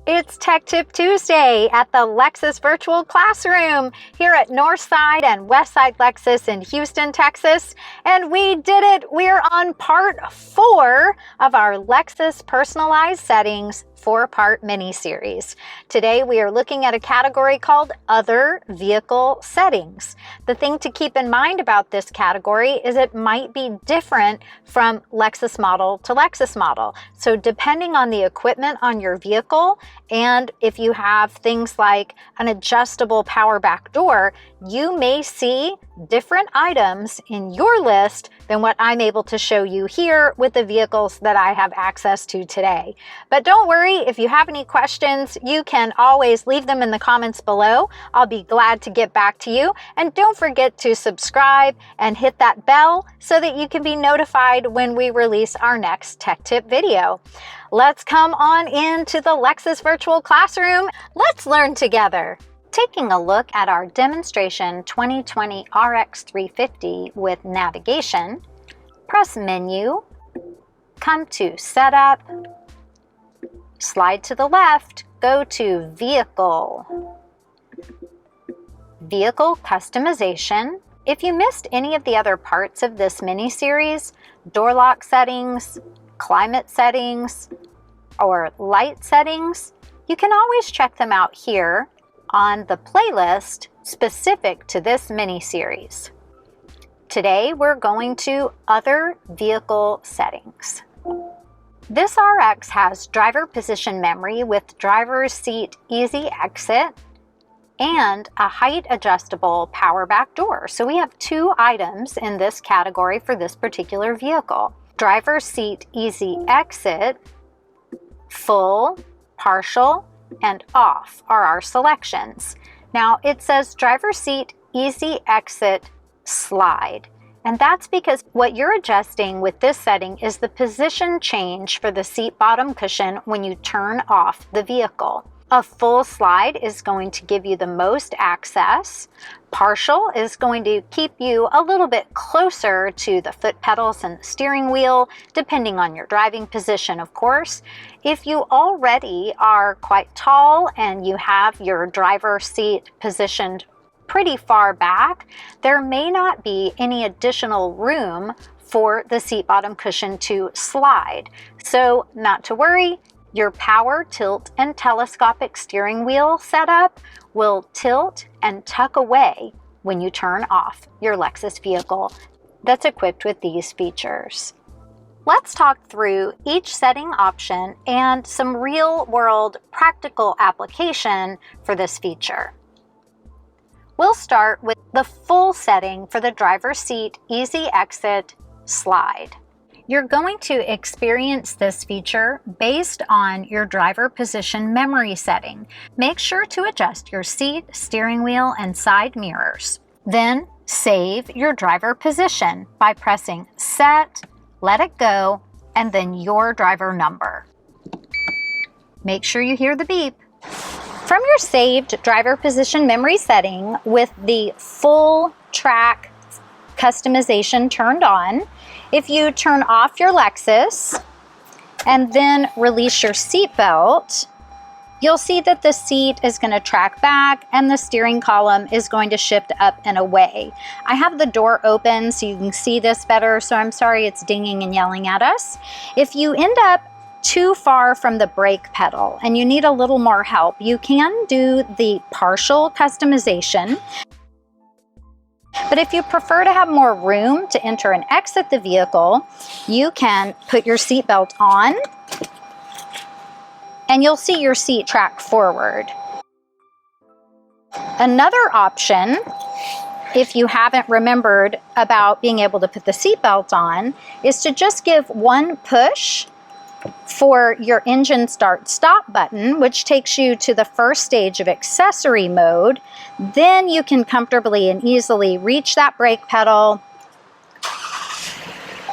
It's Tech Tip Tuesday at the Lexus Virtual Classroom here at Northside and Westside Lexus in Houston, Texas. And we did it. We're on part 4 of our Lexus Personalized Settings 4-part mini-series. Today we are looking at a category called Other Vehicle Settings. The thing to keep in mind about this category is it might be different from Lexus model to Lexus model. So depending on the equipment on your vehicle, and if you have things like an adjustable power back door, you may see different items in your list than what I'm able to show you here with the vehicles that I have access to today. But don't worry, if you have any questions, you can always leave them in the comments below. I'll be glad to get back to you. And don't forget to subscribe and hit that bell so that you can be notified when we release our next tech tip video. Let's come on into the Lexus Virtual Classroom. Let's learn together. Taking a look at our demonstration 2020 RX 350 with navigation, press Menu, come to Setup, slide to the left, go to Vehicle, Vehicle Customization. If you missed any of the other parts of this mini-series, door lock settings, climate settings, or light settings, you can always check them out here on the playlist specific to this mini-series. Today we're going to Other Vehicle Settings. This RX has driver position memory with driver's seat easy exit and a height adjustable power back door. So we have 2 items in this category for this particular vehicle. Driver's seat easy exit, full, partial, and off are our selections. Now it says driver's seat easy exit slide. And that's because what you're adjusting with this setting is the position change for the seat bottom cushion when you turn off the vehicle. A full slide is going to give you the most access. Partial is going to keep you a little bit closer to the foot pedals and the steering wheel, depending on your driving position, of course. If you already are quite tall and you have your driver's seat positioned pretty far back, there may not be any additional room for the seat bottom cushion to slide. So not to worry, your power, tilt, and telescopic steering wheel setup will tilt and tuck away when you turn off your Lexus vehicle that's equipped with these features. Let's talk through each setting option and some real-world practical application for this feature. We'll start with the full setting for the driver's seat easy exit slide. You're going to experience this feature based on your driver position memory setting. Make sure to adjust your seat, steering wheel, and side mirrors. Then save your driver position by pressing Set, Let It Go, and then your driver number. Make sure you hear the beep. From your saved driver position memory setting with the full track customization turned on, if you turn off your Lexus and then release your seat belt, you'll see that the seat is going to track back and the steering column is going to shift up and away. I have the door open so you can see this better, so I'm sorry it's dinging and yelling at us. If you end up too far from the brake pedal and you need a little more help, you can do the partial customization. But if you prefer to have more room to enter and exit the vehicle, you can put your seatbelt on and you'll see your seat track forward. Another option, if you haven't remembered about being able to put the seatbelt on, is to just give one push for your engine start stop button, which takes you to the first stage of accessory mode. Then you can comfortably and easily reach that brake pedal,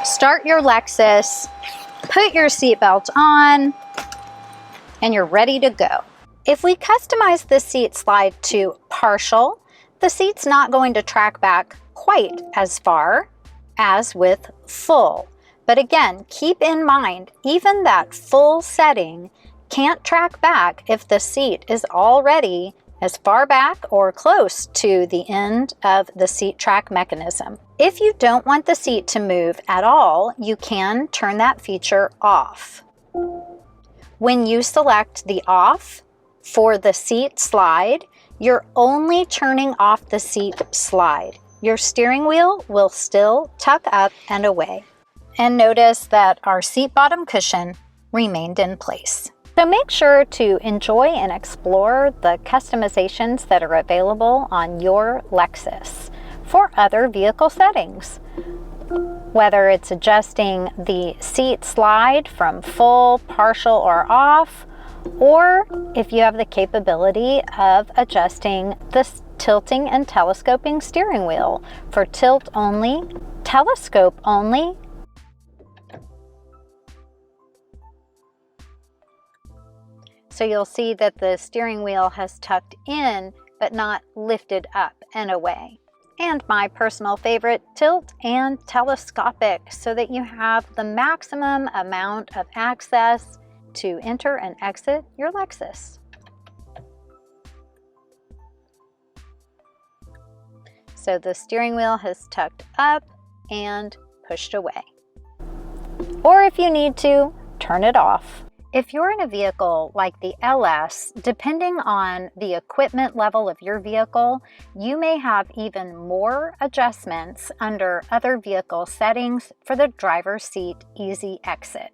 start your Lexus, put your seatbelt on, and you're ready to go. If we customize the seat slide to partial, the seat's not going to track back quite as far as with full. But again, keep in mind, even that full setting can't track back if the seat is already as far back or close to the end of the seat track mechanism. If you don't want the seat to move at all, you can turn that feature off. When you select the off for the seat slide, you're only turning off the seat slide. Your steering wheel will still tuck up and away. And notice that our seat bottom cushion remained in place. So make sure to enjoy and explore the customizations that are available on your Lexus for other vehicle settings. Whether it's adjusting the seat slide from full, partial, or off, or if you have the capability of adjusting the tilting and telescoping steering wheel for tilt only, telescope only, so you'll see that the steering wheel has tucked in but not lifted up and away. And my personal favorite, tilt and telescopic, so that you have the maximum amount of access to enter and exit your Lexus. So the steering wheel has tucked up and pushed away. Or if you need to, turn it off. If you're in a vehicle like the LS, depending on the equipment level of your vehicle, you may have even more adjustments under other vehicle settings for the driver's seat easy exit.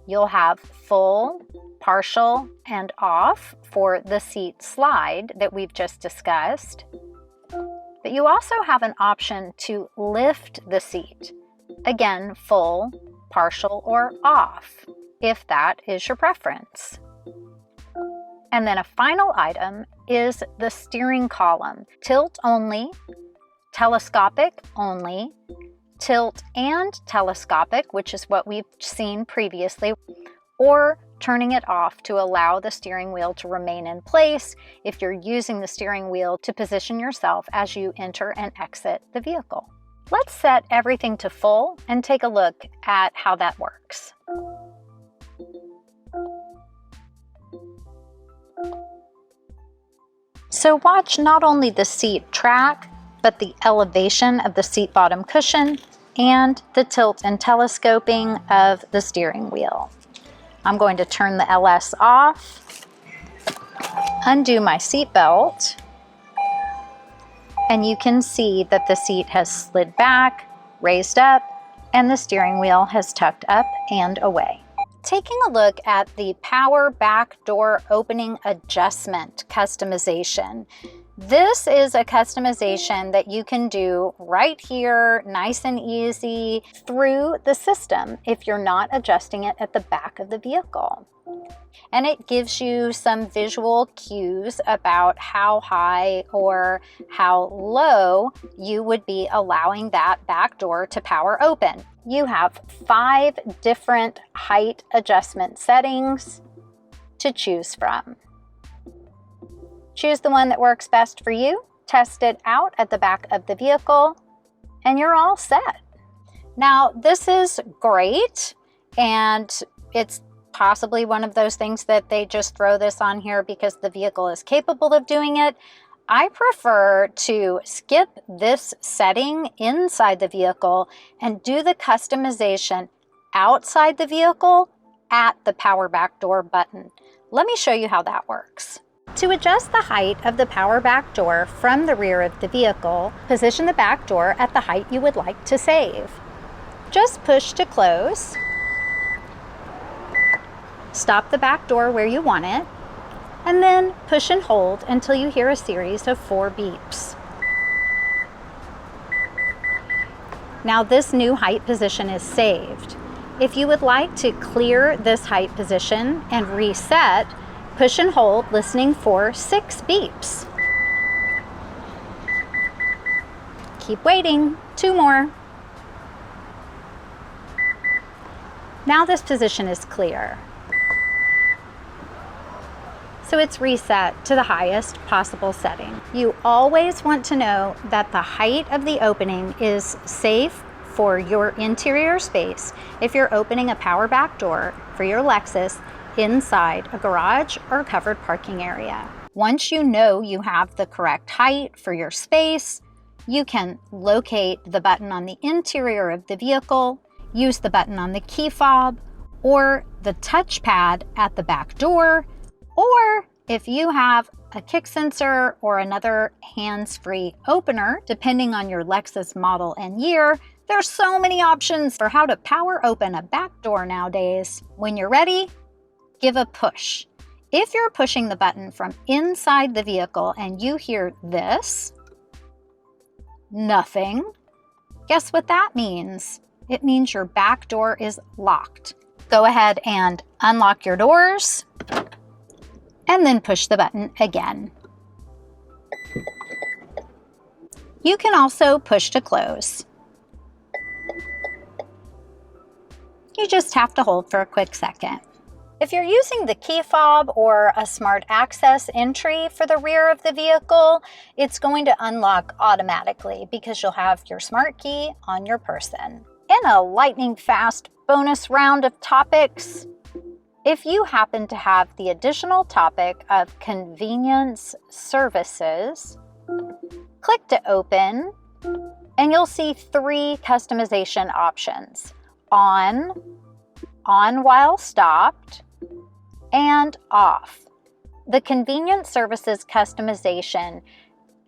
You'll have full, partial, and off for the seat slide that we've just discussed. But you also have an option to lift the seat. Again, full, partial, or off, if that is your preference. And then a final item is the steering column. Tilt only, telescopic only, tilt and telescopic, which is what we've seen previously, or turning it off to allow the steering wheel to remain in place if you're using the steering wheel to position yourself as you enter and exit the vehicle. Let's set everything to full and take a look at how that works. So watch not only the seat track, but the elevation of the seat bottom cushion and the tilt and telescoping of the steering wheel. I'm going to turn the LS off, undo my seat belt, and you can see that the seat has slid back, raised up, and the steering wheel has tucked up and away. Taking a look at the power back door opening adjustment customization. This is a customization that you can do right here, nice and easy, through the system if you're not adjusting it at the back of the vehicle. And it gives you some visual cues about how high or how low you would be allowing that back door to power open. You have 5 different height adjustment settings to choose from. Choose the one that works best for you, test it out at the back of the vehicle, and you're all set. Now, this is great, and it's possibly one of those things that they just throw this on here because the vehicle is capable of doing it. I prefer to skip this setting inside the vehicle and do the customization outside the vehicle at the power back door button. Let me show you how that works. To adjust the height of the power back door from the rear of the vehicle, position the back door at the height you would like to save. Just push to close. Stop the back door where you want it, and then push and hold until you hear a series of 4 beeps. Now this new height position is saved. If you would like to clear this height position and reset, push and hold, listening for 6 beeps. Keep waiting, 2 more. Now this position is clear. So it's reset to the highest possible setting. You always want to know that the height of the opening is safe for your interior space if you're opening a power back door for your Lexus inside a garage or covered parking area. Once you know you have the correct height for your space, you can locate the button on the interior of the vehicle, use the button on the key fob, or the touchpad at the back door, or if you have a kick sensor or another hands-free opener, depending on your Lexus model and year, there's so many options for how to power open a back door nowadays. When you're ready, give a push. If you're pushing the button from inside the vehicle and you hear this, nothing, guess what that means? It means your back door is locked. Go ahead and unlock your doors and then push the button again. You can also push to close. You just have to hold for a quick second. If you're using the key fob or a smart access entry for the rear of the vehicle, it's going to unlock automatically because you'll have your smart key on your person. In a lightning fast bonus round of topics, if you happen to have the additional topic of convenience services, click to open and you'll see 3 customization options: on while stopped, and off. The convenience services customization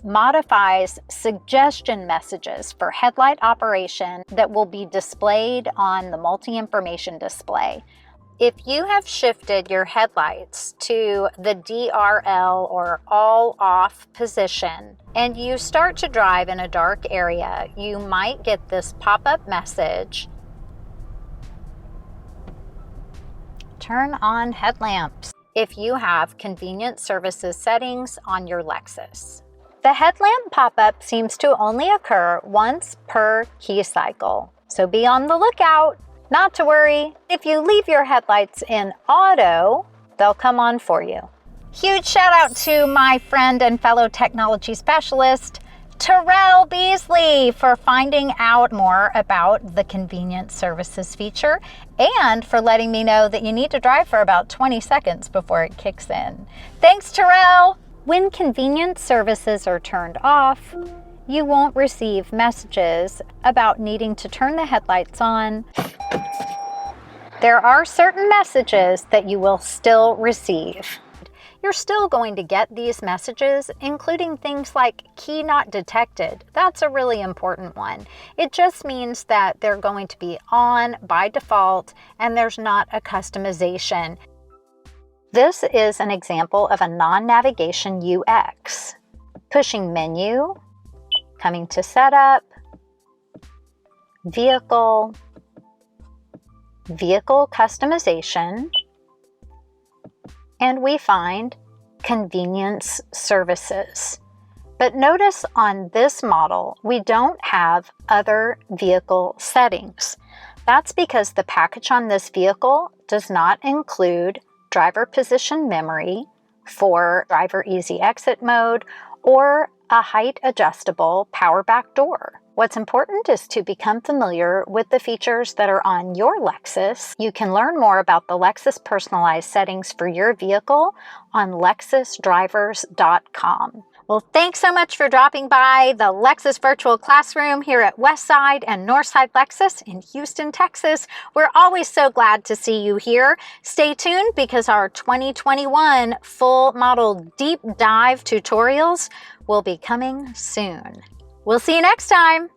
modifies suggestion messages for headlight operation that will be displayed on the multi-information display. If you have shifted your headlights to the DRL or all off position and you start to drive in a dark area, you might get this pop-up message: turn on headlamps, if you have convenience services settings on your Lexus. The headlamp pop-up seems to only occur once per key cycle, so be on the lookout. Not to worry, if you leave your headlights in auto, they'll come on for you. Huge shout out to my friend and fellow technology specialist, Terrell Beasley, for finding out more about the convenience services feature and for letting me know that you need to drive for about 20 seconds before it kicks in. Thanks, Terrell! When convenience services are turned off, you won't receive messages about needing to turn the headlights on. There are certain messages that you will still receive. You're still going to get these messages, including things like key not detected. That's a really important one. It just means that they're going to be on by default and there's not a customization. This is an example of a non-navigation UX. Pushing menu, coming to setup, vehicle customization, and we find convenience services. But notice on this model, we don't have other vehicle settings. That's because the package on this vehicle does not include driver position memory for driver easy exit mode or a height adjustable power back door. What's important is to become familiar with the features that are on your Lexus. You can learn more about the Lexus Personalized Settings for your vehicle on lexusdrivers.com. Well, thanks so much for dropping by the Lexus Virtual Classroom here at Westside and Northside Lexus in Houston, Texas. We're always so glad to see you here. Stay tuned because our 2021 full model deep dive tutorials will be coming soon. We'll see you next time.